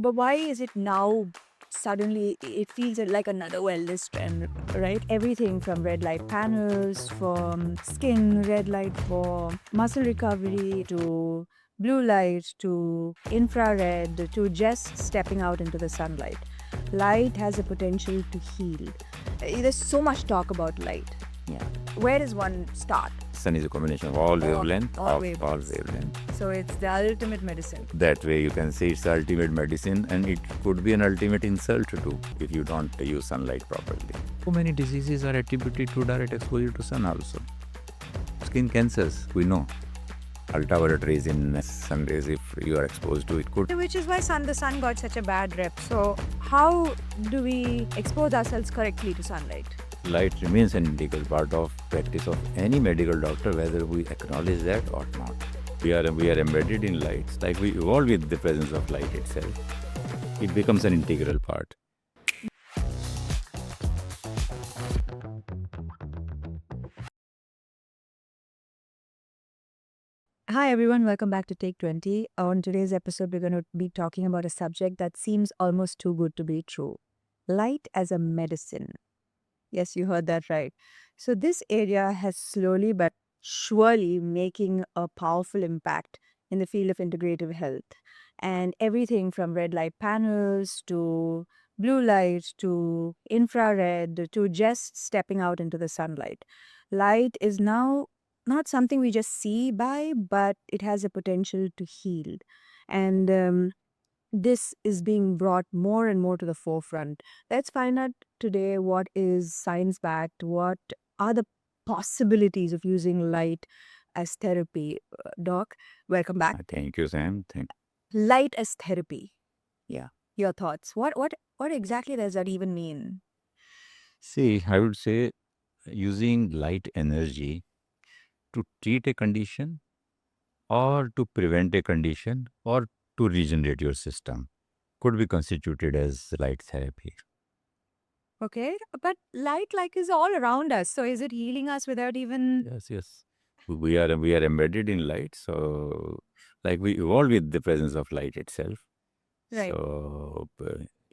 But why is it now suddenly it feels like another wellness trend, right? Everything from red light panels, from skin, red light for muscle recovery, to blue light, to infrared, to just stepping out into the sunlight. Light has a potential to heal. There's so much talk about light. Yeah. Where does one start? Sun is a combination of all wavelength, all of wavelengths. all wavelength. So it's the ultimate medicine. That way you can say it's the ultimate medicine, and it could be an ultimate insult too if you don't use sunlight properly. So many diseases are attributed to direct exposure to sun also. Skin cancers, we know. Ultraviolet rays in sun rays, if you are exposed to it, could. Which is why the sun got such a bad rep. So how do we expose ourselves correctly to sunlight? Light remains an integral part of practice of any medical doctor, whether we acknowledge that or not. We are embedded in lights, like we evolve with the presence of light itself. It becomes an integral part. Hi everyone, welcome back to Take 20. On today's episode, we're going to be talking about a subject that seems almost too good to be true. Light as a medicine. Yes, you heard that right. So this area has slowly but surely making a powerful impact in the field of integrative health. And everything from red light panels to blue light to infrared to just stepping out into the sunlight. Light is now not something we just see by, but it has a potential to heal. And this is being brought more and more to the forefront. Let's find out today what is science backed, what are the possibilities of using light as therapy. Doc, welcome back. Thank you, Sam. Light as therapy. Yeah. Your thoughts. What exactly does that even mean? See, I would say using light energy to treat a condition or to prevent a condition or to regenerate your system could be constituted as light therapy. Okay, but light like is all around us. So is it healing us without even Yes. We are embedded in light, so like we evolve with the presence of light itself. right? So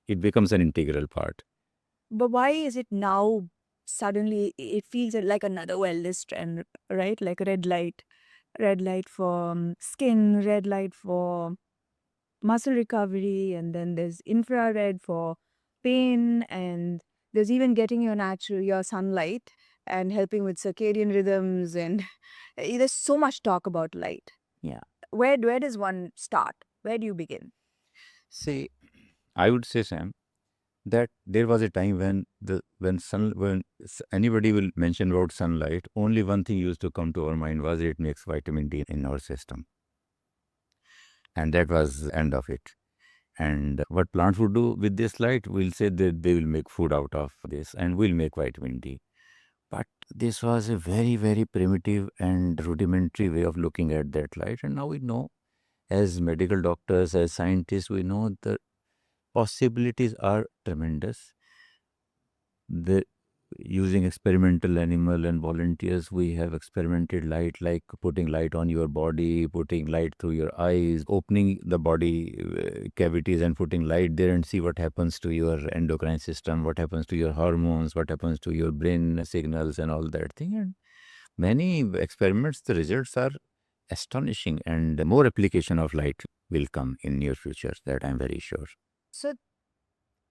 it becomes an integral part. But why is it now suddenly it feels like another wellness trend, right? Like red light for skin, red light for muscle recovery, and then there's infrared for pain, and there's even getting your sunlight and helping with circadian rhythms, and there's so much talk about light. Yeah. Where does one start? Where do you begin? See, I would say, Sam, that there was a time when anybody will mention about sunlight, only one thing used to come to our mind was it makes vitamin D in our system, and that was the end of it. And what plants would do with this light, we'll say that they will make food out of this and will make vitamin D. But this was a very, very primitive and rudimentary way of looking at that light. And now we know, as medical doctors, as scientists, we know the possibilities are tremendous. Using experimental animal and volunteers, we have experimented light, like putting light on your body, putting light through your eyes, opening the body cavities and putting light there, and see what happens to your endocrine system, what happens to your hormones, what happens to your brain signals and all that thing. And many experiments, the results are astonishing, and more application of light will come in near future, that I'm very sure. So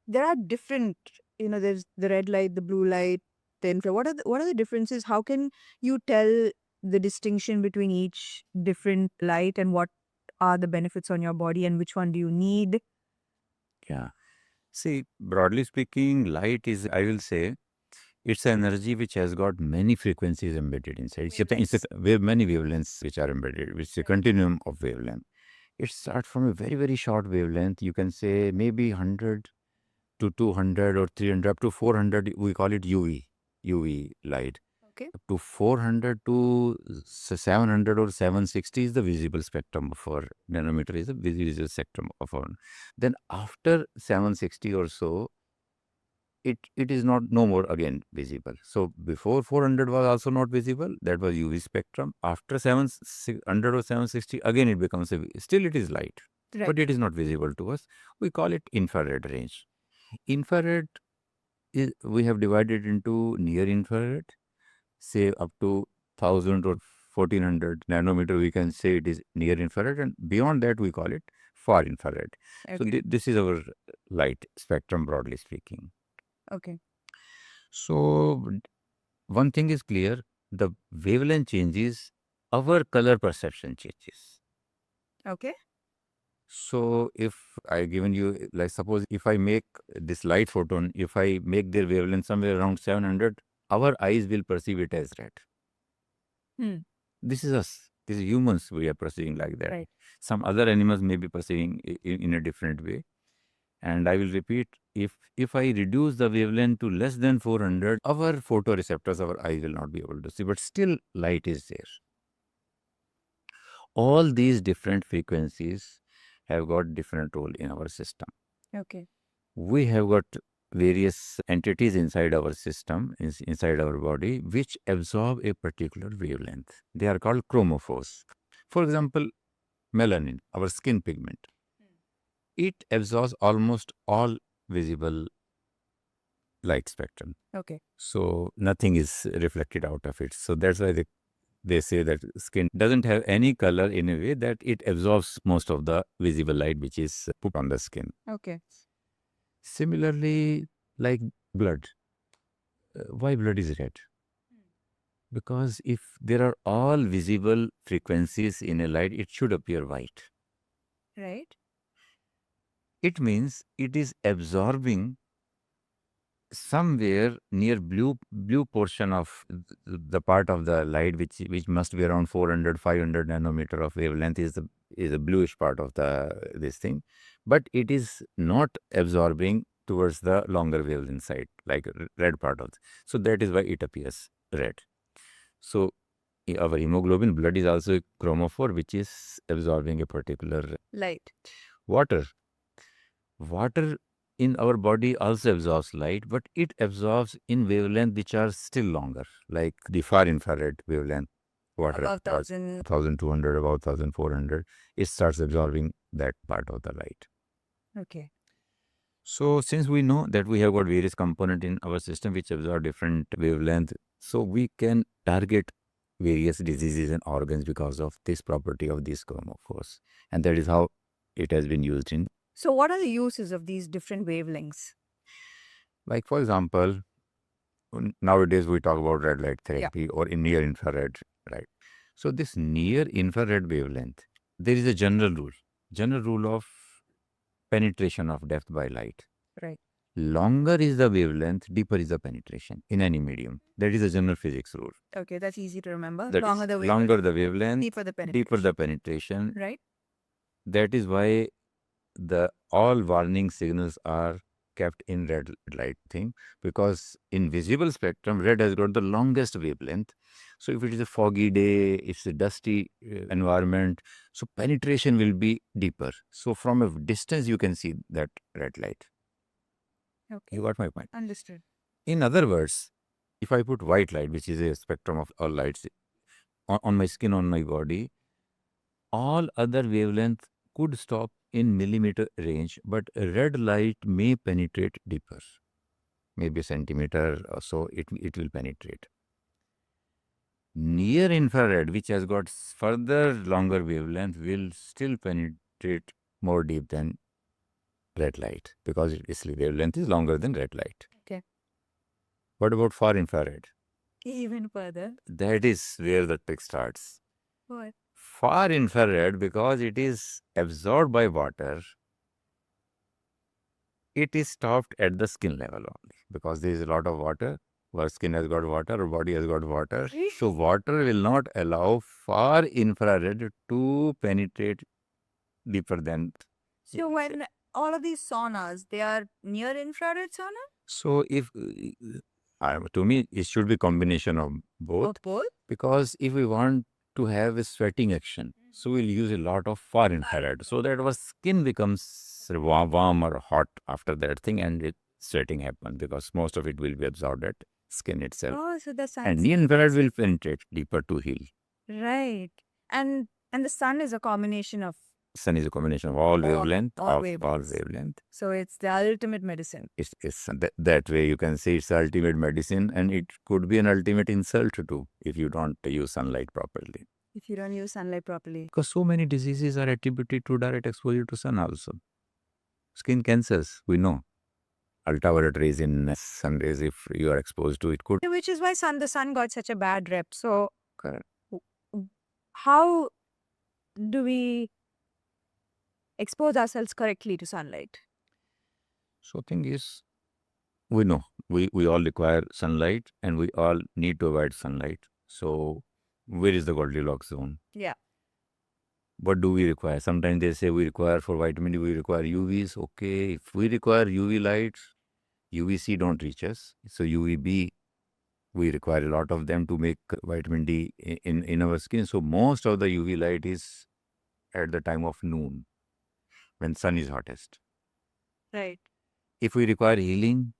there are different, there's the red light, the blue light, the infrared. What are the differences? How can you tell the distinction between each different light, and what are the benefits on your body, and which one do you need? Yeah. See, broadly speaking, light is, I will say, it's an energy which has got many frequencies embedded inside. We have many wavelengths which are embedded, which is a continuum of wavelength. It starts from a very, very short wavelength. You can say maybe 100 to 200 or 300 up to 400. We call it UV light. Okay. Up to 400 to 700 or 760 is the visible spectrum for nanometer, is the visible spectrum of our. Then after 760 or so, it is no more again visible. So before 400 was also not visible, that was UV spectrum. After 700 or 760, again it becomes still it is light. but it is not visible to us. We call it infrared range. Infrared we have divided into near infrared, say up to 1000 or 1400 nanometer, we can say it is near infrared, and beyond that we call it far infrared. So this is our light spectrum, broadly speaking. Okay. So one thing is clear, the wavelength changes, our color perception changes. Okay. So if I given you, like suppose if I make this light photon, if I make their wavelength somewhere around 700, our eyes will perceive it as red. This is us. This is humans, we are perceiving like that. Right. Some other animals may be perceiving in a different way. And I will repeat, if I reduce the wavelength to less than 400, our photoreceptors, our eyes will not be able to see, but still light is there. All these different frequencies have got different role in our system. Okay. We have got various entities inside our system, inside our body, which absorb a particular wavelength. They are called chromophores. For example, melanin, our skin pigment, it absorbs almost all visible light spectrum. Okay. So nothing is reflected out of it. So that's why they say that skin doesn't have any color in a way that it absorbs most of the visible light which is put on the skin. Okay. Similarly, like blood. Why blood is red? Because if there are all visible frequencies in a light, it should appear white. Right. It means it is absorbing somewhere near blue portion of the part of the light which must be around 400 500 nanometer of wavelength is a bluish part of this thing, but it is not absorbing towards the longer wavelength side, like red part of so that is why it appears red. So our hemoglobin, blood, is also a chromophore which is absorbing a particular light. Water in our body also absorbs light, but it absorbs in wavelength which are still longer, like the far infrared wavelength. Water Above 1000. 1200, about 1400, it starts absorbing that part of the light. Okay. So since we know that we have got various components in our system which absorb different wavelength, so we can target various diseases and organs because of this property of these chromophores, and that is how it has been used in. So what are the uses of these different wavelengths? Like, for example, nowadays we talk about red light therapy or in near infrared, right? So this near infrared wavelength, there is a general rule of penetration of depth by light. Right. Longer is the wavelength, deeper is the penetration in any medium. That is a general physics rule. Okay, that's easy to remember. That longer the wavelength, deeper the penetration. Deeper the penetration. Right. That is why all warning signals are kept in red light thing, because in visible spectrum, red has got the longest wavelength. So if it is a foggy day, it's a dusty environment, so penetration will be deeper. So from a distance, you can see that red light. Okay. You got my point? Understood. In other words, if I put white light, which is a spectrum of all lights, on my skin, on my body, all other wavelength could stop in millimeter range, but red light may penetrate deeper, maybe a centimeter or so it will penetrate. Near infrared, which has got further longer wavelength, will still penetrate more deep than red light, because its wavelength is longer than red light. Okay. What about far infrared? Even further. That is where the trick starts. What? Far infrared, because it is absorbed by water, it is stopped at the skin level only, because there is a lot of water. Our skin has got water, our body has got water. So water will not allow far infrared to penetrate deeper than. So when all of these saunas, they are near infrared sauna? So if to me, it should be combination of both. Because if we want to have a sweating action, so we'll use a lot of far infrared, so that our skin becomes warm or hot after that thing, and sweating happens, because most of it will be absorbed at skin itself. Oh, so the sun. And near infrared will penetrate deeper to heal. Right. And the sun is a combination of sun is a combination of all wavelength, all all wavelengths. wavelength. So it's the ultimate medicine. It's that way you can say it's the ultimate medicine, and it could be an ultimate insult too if you don't use sunlight properly. If you don't use sunlight properly. Because so many diseases are attributed to direct exposure to sun also. Skin cancers, we know. Ultraviolet rays in sun rays, if you are exposed to it, could. Which is why the sun got such a bad rep. So Correct. how do we expose ourselves correctly to sunlight? So thing is, we know we all require sunlight and we all need to avoid sunlight. So where is the Goldilocks zone? Yeah. What do we require? Sometimes they say we require for vitamin D, we require UVs. Okay, if we require UV lights, UVC don't reach us. So UVB, we require a lot of them to make vitamin D in our skin. So most of the UV light is at the time of noon, when sun is hottest. Right. If we require healing,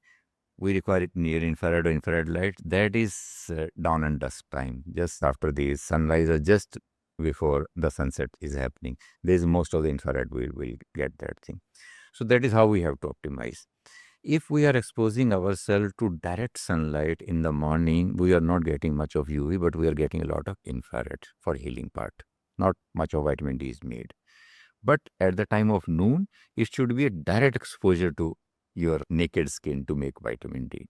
we require it near infrared or infrared light. That is dawn and dusk time, just after the sunrise or just before the sunset is happening. There's most of the infrared will get that thing. So that is how we have to optimize. If we are exposing ourselves to direct sunlight in the morning, we are not getting much of UV, but we are getting a lot of infrared for healing part. Not much of vitamin D is made. But at the time of noon, it should be a direct exposure to your naked skin to make vitamin D.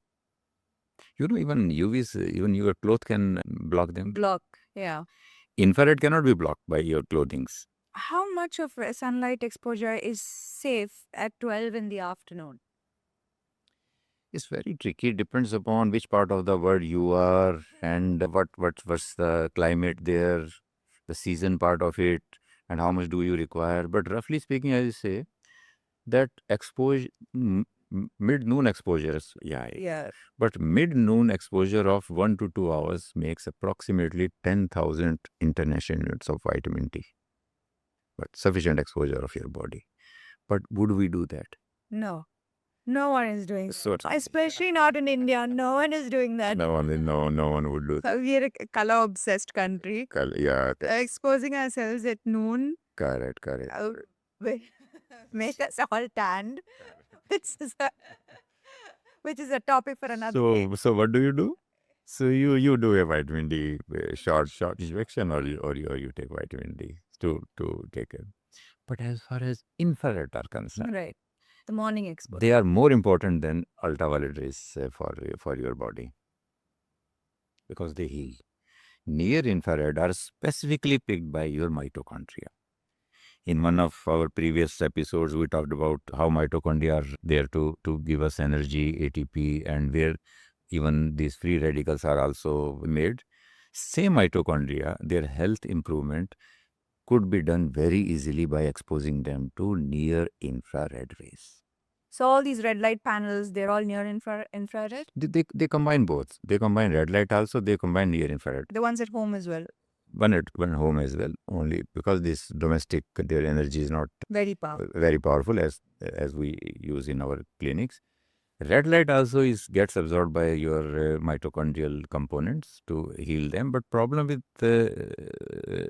You know, even UVs, even your cloth can block them. Block. Yeah. Infrared cannot be blocked by your clothings. How much of sunlight exposure is safe at 12 in the afternoon? It's very tricky. It depends upon which part of the world you are and what's the climate there, the season part of it, and how much do you require. But roughly speaking, I say that exposure, mid-noon exposures, Yeah. but mid-noon exposure of 1 to 2 hours makes approximately 10,000 international units of vitamin D. But sufficient exposure of your body. But would we do that? No. No one is doing So, that. Especially not in India. No one is doing that. no one would do that. We are a color-obsessed country. Yeah, Exposing ourselves at noon correct. make us all tanned, which is a topic for another day. So what do you do? So you do a vitamin D short injection, or you take vitamin D to take it. But as far as infrared are concerned, Right. The morning exposure. they are more important than ultraviolet rays for your body, because they heal. Near infrared are specifically picked by your mitochondria. In one of our previous episodes, we talked about how mitochondria are there to give us energy, ATP, and where even these free radicals are also made. Same mitochondria, their health improvement could be done very easily by exposing them to near infrared rays. So all these red light panels, they're all near infrared? They combine both. They combine red light also, they combine near infrared. The ones at home as well. One at home as well, only because this domestic, their energy is not Very powerful. very powerful as we use in our clinics. Red light also gets absorbed by your mitochondrial components to heal them. But problem with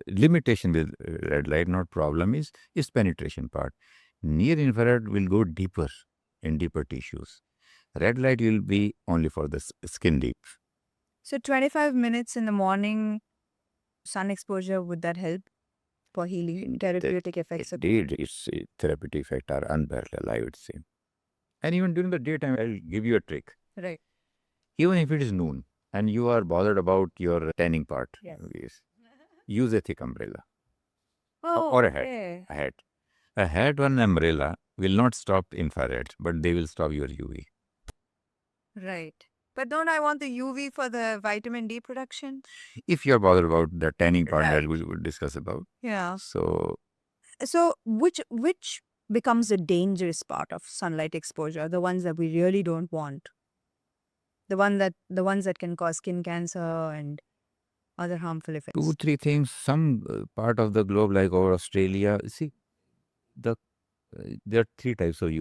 limitation with red light, not problem, is penetration part. Near infrared will go deeper in deeper tissues. Red light will be only for the skin deep. So 25 minutes in the morning sun exposure, would that help for healing, therapeutic effects? Indeed, its therapeutic effects are unparalleled, I would say. And even during the daytime, I'll give you a trick. Right. Even if it is noon and you are bothered about your tanning part, Yes. use a thick umbrella. Oh, or a hat. okay. A hat. A hat or an umbrella will not stop infrared, but they will stop your UV. Right. But don't I want the UV for the vitamin D production? If you're bothered about the tanning part that Right. we will discuss about. Yeah. So which becomes a dangerous part of sunlight exposure? The ones that we really don't want. The ones that can cause skin cancer and other harmful effects. 2-3 things. Some part of the globe, like over Australia, see, there are 3 types of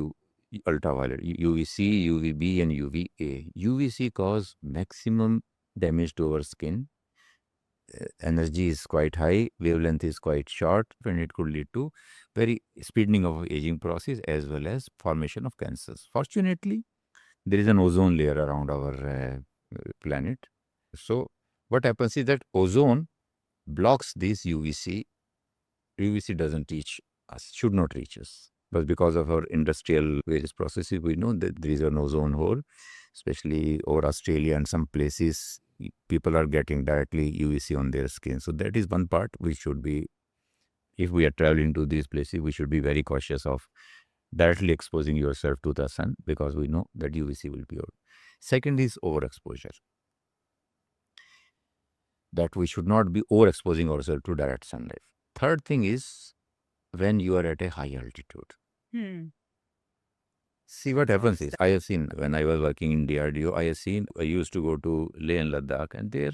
ultraviolet: UVC, UVB, and UVA. UVC cause maximum damage to our skin. energy is quite high, wavelength is quite short, and it could lead to very speeding of aging process as well as formation of cancers. Fortunately, there is an ozone layer around our planet. So what happens is that ozone blocks this UVC. UVC doesn't reach us, should not reach us. But because of our industrial various processes, we know that there is an ozone hole, especially over Australia and some places, people are getting directly UVC on their skin. So that is one part we should be, if we are traveling to these places, we should be very cautious of directly exposing yourself to the sun, because we know that UVC will be out. Second is overexposure. That we should not be overexposing ourselves to direct sunlight. Third thing is when you are at a high altitude. See, what happens is, I have seen when I was working in DRDO, I used to go to Leh and Ladakh, and there,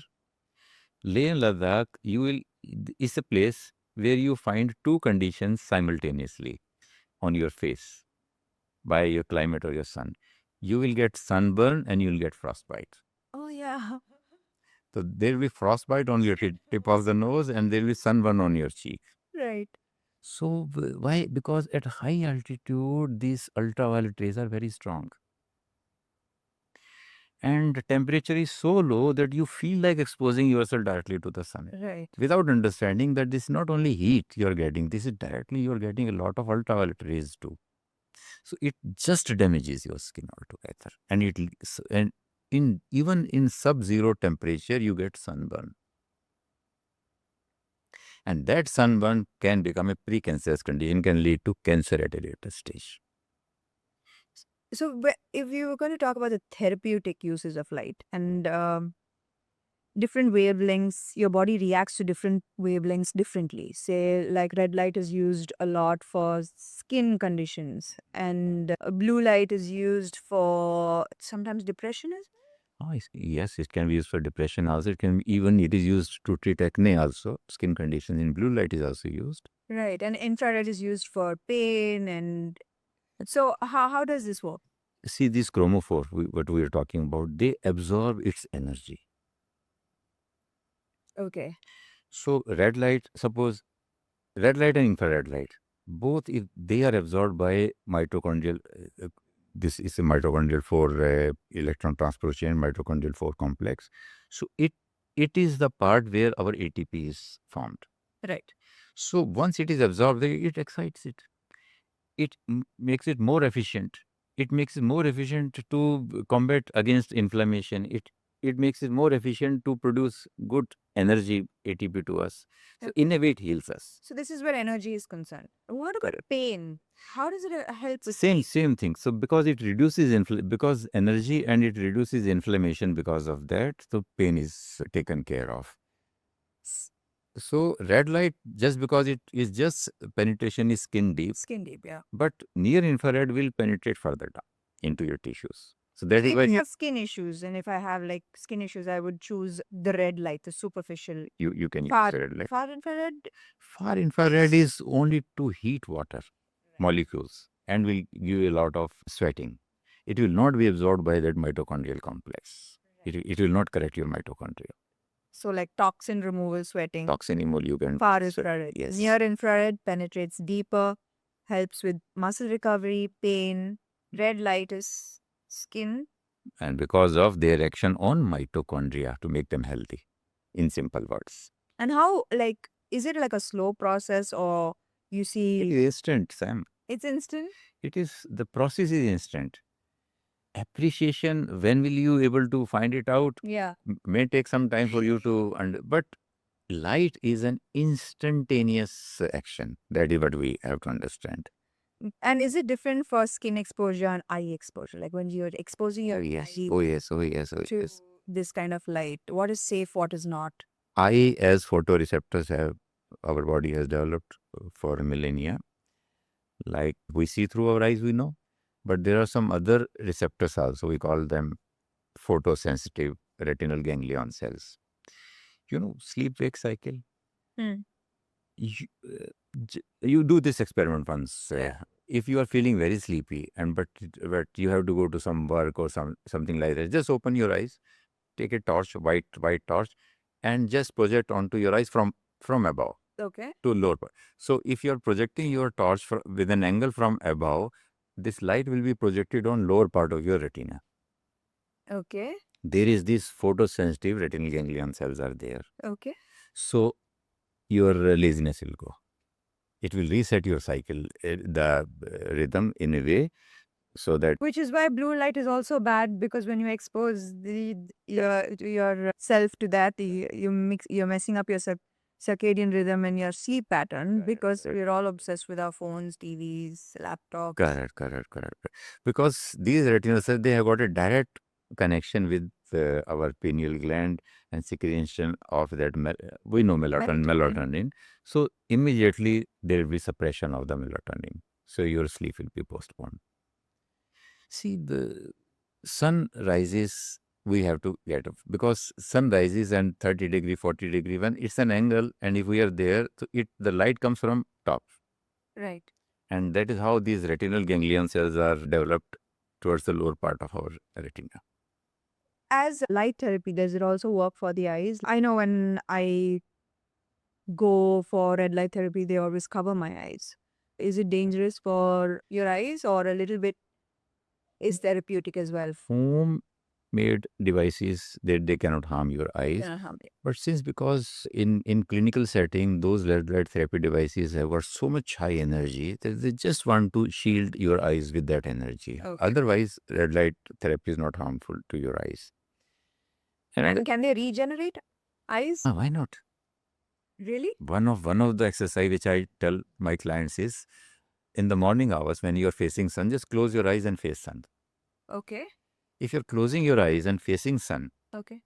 Leh and Ladakh, is a place where you find two conditions simultaneously on your face by your climate or your sun. You will get sunburn and you will get frostbite. Oh, yeah. So there will be frostbite on your tip of the nose, and there will be sunburn on your cheek. Right. So why? Because at high altitude, these ultraviolet rays are very strong. And the temperature is so low that you feel like exposing yourself directly to the sun. Right. Without understanding that this is not only heat you're getting, this is directly you're getting a lot of ultraviolet rays too. So it just damages your skin altogether. And even in sub-zero temperature, you get sunburn. And that sunburn can become a precancerous condition, can lead to cancer at a later stage. So, if you were going to talk about the therapeutic uses of light and different wavelengths, your body reacts to different wavelengths differently. Say, like red light is used a lot for skin conditions, and blue light is used for sometimes depression as Oh, yes, it can be used for depression also. It is used to treat acne also. Skin conditions in blue light is also used. well. Right. And infrared is used for pain. And so, how does this work? See, these chromophore, what we are talking about, they absorb its energy. Okay. So red light, suppose red light and infrared light, both, if they are absorbed by mitochondrial, this is a mitochondrial 4 electron transport chain, mitochondrial 4 complex. So it is the part where our ATP is formed. Right. So once it is absorbed, it excites it. It makes it more efficient. It makes it more efficient to combat against inflammation. It makes it more efficient to produce good energy, ATP to us. So in a way, it heals us. So this is where energy is concerned. What about pain? How does it help with Same thing. So because it reduces because energy, and it reduces inflammation because of that, so pain is taken care of. So red light, just because it is just penetration is skin deep, yeah. but near infrared will penetrate further down into your tissues. So that is If why I have skin issues, and if I have like skin issues, I would choose the red light, the superficial. you can use Far, red light. far infrared. Far infrared is only to heat water molecules and will give you a lot of sweating. It will not be absorbed by that mitochondrial complex. It will not correct your mitochondria. So like toxin removal, sweating. Toxin removal, you can. Far infrared. Yes. Near infrared penetrates deeper, helps with muscle recovery, pain. Red light is skin. And because of their action on mitochondria to make them healthy, in simple words. And how, like, is it like a slow process, or you It see is instant, Sam. it's instant? The process is instant. Appreciation, when will you able to find it out? Yeah. May take some time for you to, but light is an instantaneous action. That is what we have to understand. And is it different for skin exposure and eye exposure? Like when you're exposing your yes. eye Oh yes. to this kind of light, what is safe, what is not? Eye as photoreceptors our body has developed for millennia. Like we see through our eyes, we know. But there are some other receptors also. We call them photosensitive retinal ganglion cells. Sleep-wake cycle. You do this experiment once. If you are feeling very sleepy but you have to go to some work or something like that, just open your eyes, take a torch, white torch, and just project onto your eyes from above Okay. to lower part. So if you're projecting your torch with an angle from above, this light will be projected on lower part of your retina. Okay. There is this photosensitive retinal ganglion cells are there. Okay. So your laziness will go. It will reset your cycle, the rhythm in a way, so that Which is why blue light is also bad, because when you expose yourself to that, you're messing up your circadian rhythm and your sleep pattern, because we're all obsessed with our phones, TVs, laptops. correct. Because these retinal cells, they have got a direct connection with our pineal gland and secretion of that we know melatonin. So immediately there will be suppression of the melatonin. So your sleep will be postponed. See, the sun rises, we have to get up, because sun rises and 30 degree, 40 degree, when it's an angle, and if we are there, so the light comes from top. Right. And that is how these retinal ganglion cells are developed towards the lower part of our retina. As light therapy, does it also work for the eyes? I know when I go for red light therapy, they always cover my eyes. Is it dangerous for your eyes, or a little bit is therapeutic as well? Home-made devices, they cannot harm your eyes. But because in clinical setting, those red light therapy devices have got so much high energy that they just want to shield your eyes with that energy. Okay. Otherwise, red light therapy is not harmful to your eyes. And can they regenerate eyes? Why not? Really? One of the exercise which I tell my clients is, in the morning hours when you are facing sun, just close your eyes and face sun. Okay. If you're closing your eyes and facing sun, Okay.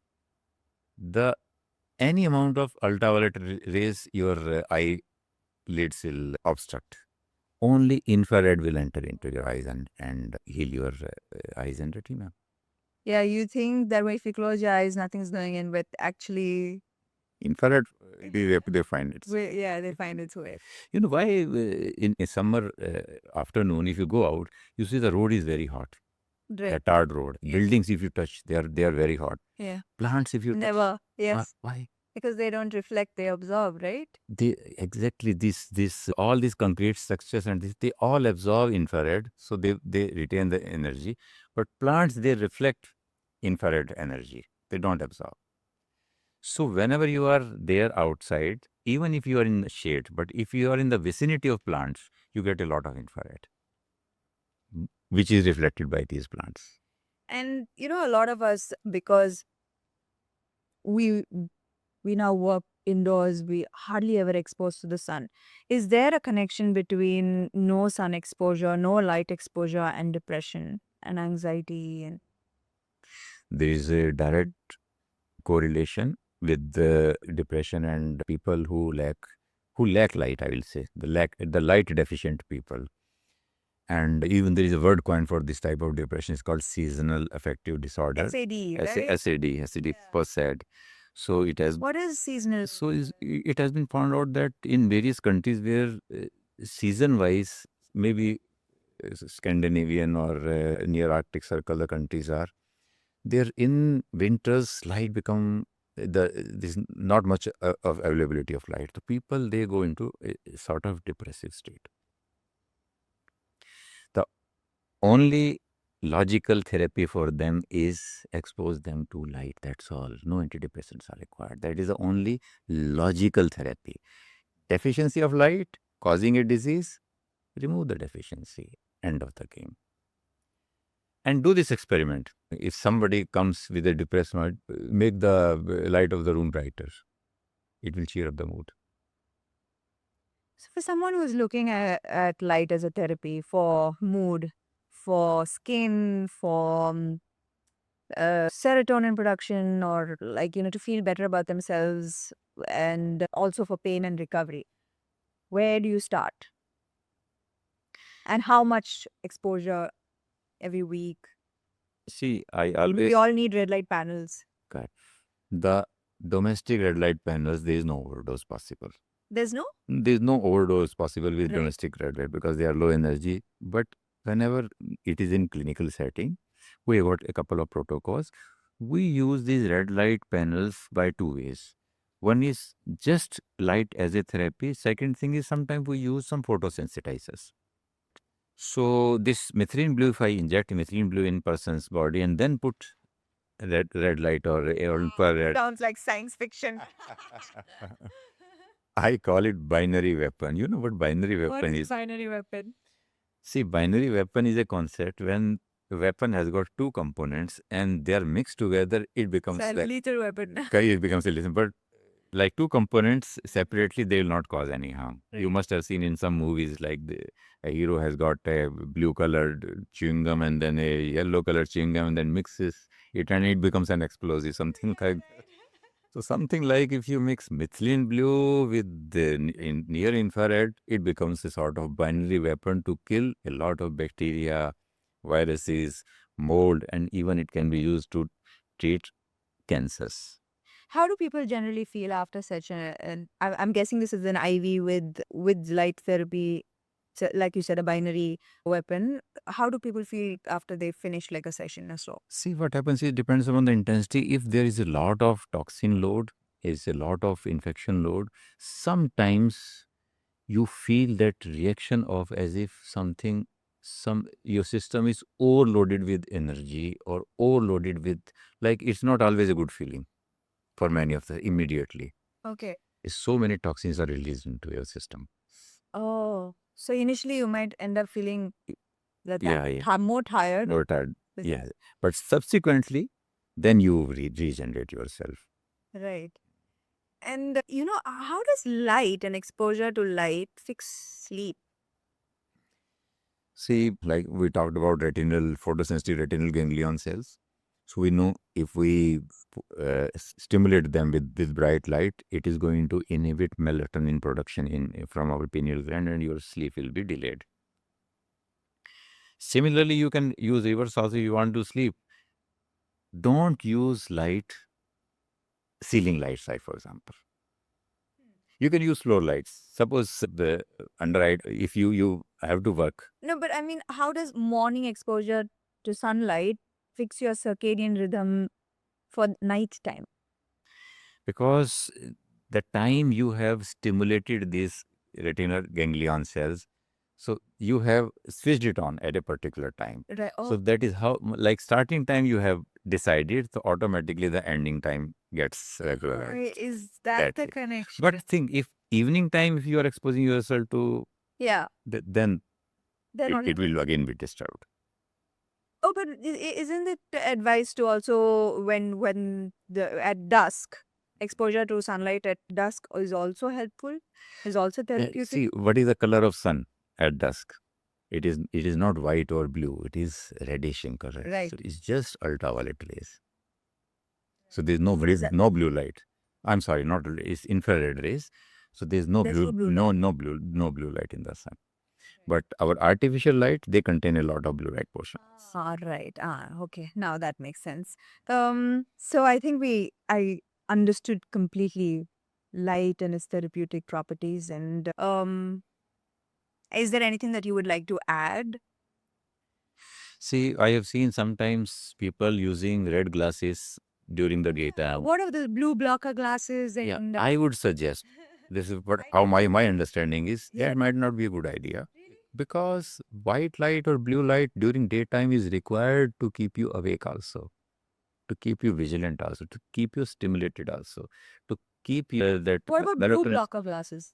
any amount of ultraviolet rays your eyelids will obstruct. Only infrared will enter into your eyes and heal your eyes and retina. Yeah, you think that if you close your eyes, nothing's going in, but actually, Infrared, they find it. they find its way. You know why? In a summer afternoon, if you go out, you see the road is very hot. Right. A tarred road. Buildings, if you touch, they are very hot. Yeah. Plants, if you Never. Yes. why? Because they don't reflect, they absorb, right? Exactly this all these concrete structures and they all absorb infrared, so they retain the energy. But plants, they reflect infrared energy. They don't absorb. So whenever you are there outside, even if you are in the shade, but if you are in the vicinity of plants, you get a lot of infrared, which is reflected by these plants. And a lot of us, because we now work indoors, we hardly ever exposed to the sun. Is there a connection between no sun exposure, no light exposure, and depression and anxiety? And There is a direct correlation with the depression and people who lack light, I will say, the light deficient people. And even there is a word coined for this type of depression. It's called seasonal affective disorder. SAD, right? SAD, per SAD. So it has. What is seasonal? So it has been found out that in various countries where season-wise, maybe Scandinavian or near Arctic Circle, the countries are there, in winters, light become there's not much of availability of light. The people, they go into a sort of depressive state. The only logical therapy for them is expose them to light. That's all. No antidepressants are required. That is the only logical therapy. Deficiency of light causing a disease, remove the deficiency. End of the game. And do this experiment. If somebody comes with a depressed mind, make the light of the room brighter. It will cheer up the mood. So for someone who's looking at light as a therapy for mood, for skin, for serotonin production, or to feel better about themselves, and also for pain and recovery, where do you start? And how much exposure every week? See, I always... We all need red light panels. Correct. The domestic red light panels, there is no overdose possible. There's no overdose possible with Right. domestic red light because they are low energy. But whenever it is in clinical setting, we have got a couple of protocols. We use these red light panels by two ways. One is just light as a therapy. Second thing is sometimes we use some photosensitizers. So this methylene blue, if I inject methylene blue in person's body and then put red light or infrared, Sounds like science fiction. I call it binary weapon. You know what binary What weapon is is? binary weapon? See, binary weapon is a concept when a weapon has got two components and they are mixed together, it becomes It's a like lethal weapon. it becomes a lethal. But like two components separately, they will not cause any harm. You Right. must have seen in some movies like a hero has got a blue colored chewing gum and then a yellow colored chewing gum and then mixes it and it becomes an explosive, something like. So something like if you mix methylene blue with the near infrared, it becomes a sort of binary weapon to kill a lot of bacteria, viruses, mold, and even it can be used to treat cancers. How do people generally feel after such I'm guessing this is an IV with light therapy, so like you said, a binary weapon. How do people feel after they finish like a session or so? See, what happens is depends upon the intensity. If there is a lot of toxin load, is a lot of infection load, sometimes you feel that reaction of as if your system is overloaded with energy or overloaded with, like, it's not always a good feeling for many of the immediately. Okay. So many toxins are released into your system. Oh, so initially you might end up feeling that Yeah. more tired. Or tired. with- Yeah. But subsequently, then you regenerate yourself. Right. And how does light and exposure to light fix sleep? See, like we talked about photosensitive retinal ganglion cells. So we know if we stimulate them with bright light, it is going to inhibit melatonin production from our pineal gland, and your sleep will be delayed. Similarly, you can use reverse also. If you want to sleep, don't use ceiling lights, for example. You can use floor lights. Suppose the under eye, if you have to work. No, but I mean, how does morning exposure to sunlight fix your circadian rhythm for night time? Because the time you have stimulated these retinal ganglion cells, so you have switched it on at a particular time. Right. So that is how, like, starting time you have decided, so automatically the ending time gets regularized. Is that That's the it. connection? But think, if evening time, if you are exposing yourself to, Yeah. then Then only. it will again be disturbed. Oh, but isn't it advised to also when at dusk exposure to sunlight at dusk is also helpful? Is also therapeutic? See, what is the color of sun at dusk? It is not white or blue. It is reddish in color. Right. So it's just ultraviolet rays. So there's no blue light. I'm sorry, it's infrared rays. So there's no There's blue, no blue no blue light in the sun. But our artificial light, they contain a lot of blue light portion. All right. Okay. Now that makes sense. So I think I understood completely light and its therapeutic properties. And is there anything that you would like to add? See, I have seen sometimes people using red glasses during the daytime. What are the blue blocker glasses? Yeah, And I would suggest, this is how my understanding is, Yeah. that might not be a good idea. Because white light or blue light during daytime is required to keep you awake also, to keep you vigilant also, to keep you stimulated also, to keep you that what about blue melatonin. blocker glasses?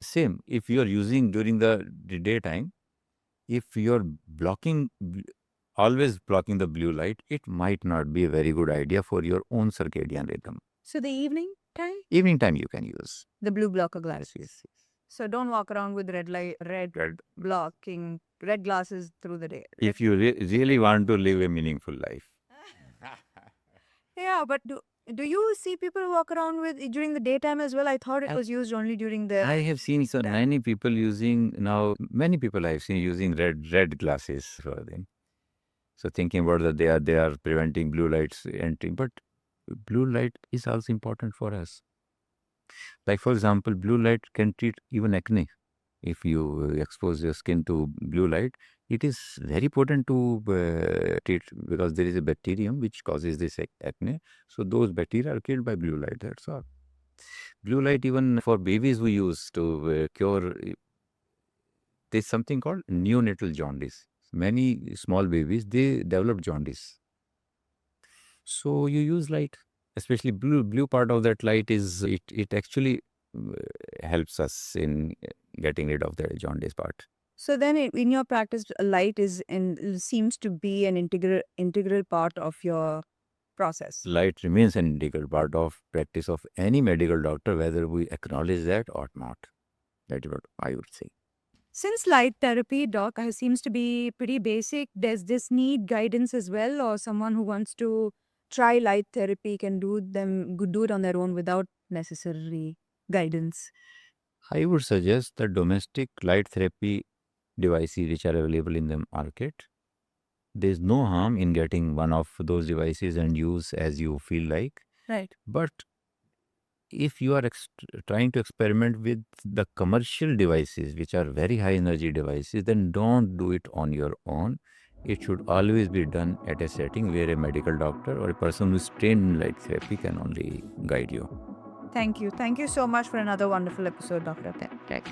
Same, if you are using during the daytime, if you're always blocking the blue light, it might not be a very good idea for your own circadian rhythm. So the evening time, Evening time you can use. the blue blocker glasses. Yes. So don't walk around with red blocking red glasses through the day. If you really want to live a meaningful life. Yeah, but do you see people walk around with during the daytime as well? I thought it was used only during the. I have seen so many people using now. Many people I have seen using red glasses for them. So thinking about that, they are preventing blue lights entering. But blue light is also important for us. Like, for example, blue light can treat even acne. If you expose your skin to blue light, it is very potent to treat, because there is a bacterium which causes this acne. So those bacteria are killed by blue light. That's all. Blue light, even for babies, we use to cure. There's something called neonatal jaundice. Many small babies, they develop jaundice. So you use light, especially blue part of that light is it actually uh, helps us in getting rid of the jaundice part. So then, in your practice, light seems to be an integral part of your process. Light remains an integral part of practice of any medical doctor, whether we acknowledge that or not. That is what I would say. Since light therapy, doc, seems to be pretty basic, does this need guidance as well, or someone who wants to try light therapy can do it on their own without necessary guidance? I would suggest the domestic light therapy devices which are available in the market. There's no harm in getting one of those devices and use as you feel like. Right. But if you are trying to experiment with the commercial devices, which are very high energy devices, then don't do it on your own. It should always be done at a setting where a medical doctor or a person who is trained in light therapy can only guide you. Thank you. Thank you so much for another wonderful episode, Dr. Tech.